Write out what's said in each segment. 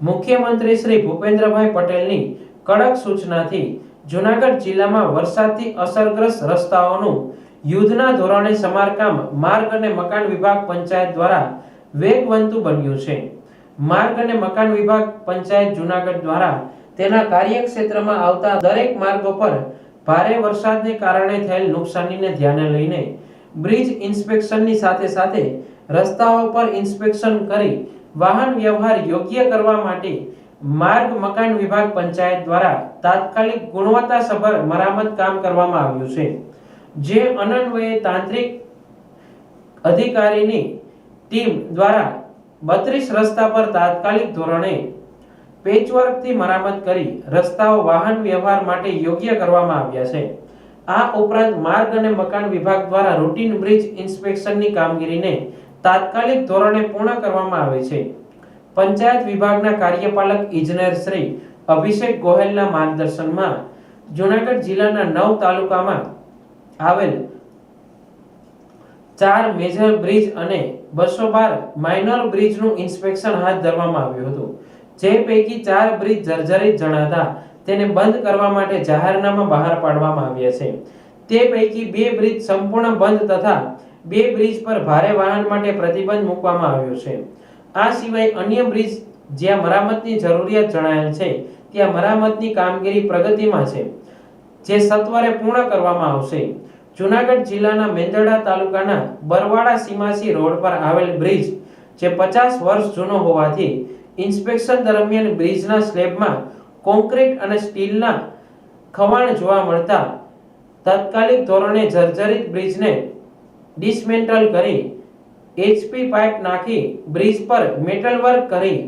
મુખ્યમંત્રી શ્રી ભૂપેન્દ્રભાઈ પટેલની કડક સૂચનાથી જૂનાગઢ જિલ્લામાં વરસાદથી અસરગ્રસ્ત રસ્તાઓનું યુદ્ધના ધોરણે સમારકામ માર્ગ અને મકાન વિભાગ પંચાયત દ્વારા વેગવંતુ બન્યું છે। માર્ગ અને મકાન વિભાગ પંચાયત જૂનાગઢ દ્વારા તેના કાર્યક્ષેત્રમાં આવતા દરેક માર્ગો પર ભારે વરસાદને કારણે થયેલ નુકસાનીને ધ્યાને લઈને બ્રિજ ઇન્સ્પેક્શનની સાથે સાથે રસ્તાઓ પર ઇન્સ્પેક્શન કરી વાહન વ્યવહાર યોગ્ય કરવા માટે માર્ગ મકાન વિભાગ પંચાયત દ્વારા તાત્કાલિક ગુણવત્તાસભર મરામત કામ કરવામાં આવ્યું છે, જે અન્વયે તાંત્રિક અધિકારીની ટીમ દ્વારા 32 રસ્તા પર તાત્કાલિક ધોરણે પેચવર્કથી મરામત કરી રસ્તાઓ વાહન વ્યવહાર માટે યોગ્ય કરવામાં આવ્યા છે। આ ઉપરાંત માર્ગ અને મકાન વિભાગ દ્વારા રૂટીન બ્રિજ ઇન્સ્પેક્શનની કામગીરીને તાત્કાલિક ધોરણે પૂર્ણ કરવામાં આવે છે। પંચાયત વિભાગના કાર્યપાલક ઇજનેર શ્રી અભિષેક ગોહેલના માર્ગદર્શનમાં જૂનાગઢ જિલ્લાના 9 તાલુકામાં આવેલ 4 મેજર બ્રિજ અને 212 માઇનર બ્રિજનું ઇન્સ્પેક્શન હાથ ધરવામાં આવ્યું હતું, જે પૈકી 4 બ્રિજ જર્જરિત જણાતા તેને બંધ કરવા માટે જાહેરનામા બહાર પાડવામાં આવ્યા છે। તે પૈકી 2 બ્રિજ સંપૂર્ણ બંધ તથા 2 બ્રિજ પર ભારે વાહન માટે પ્રતિબંધ મૂકવામાં આવ્યો છે। આ સિવાય અન્ય બ્રિજ જ્યાં મરામતની જરૂરિયાત જણાયેલ છે ત્યાં મરામતની કામગીરી પ્રગતિમાં છે, જે સત્વરે પૂર્ણ કરવામાં આવશે। જૂનાગઢ જિલ્લાના મેંદરડા તાલુકાના બરવાડા સીમાસી રોડ પર આવેલ બ્રિજ જે 50 વર્ષ જૂનો હોવાથી ઇન્સ્પેક્શન દરમિયાન બ્રિજના સ્લેબમાં કોન્ક્રીટ અને સ્ટીલના ખવાણ જોવા મળતા તાત્કાલિક ધોરણે જર્જરિત બ્રિજને ડિસમેન્ટલ કરી એચપી પાઇપ નાખી બ્રિજ પર મેટલ વર્ક કરી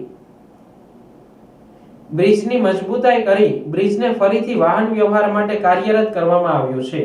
બ્રિજની મજબૂતાઈ કરી બ્રિજને ફરીથી વાહન વ્યવહાર માટે કાર્યરત કરવામાં આવ્યું છે।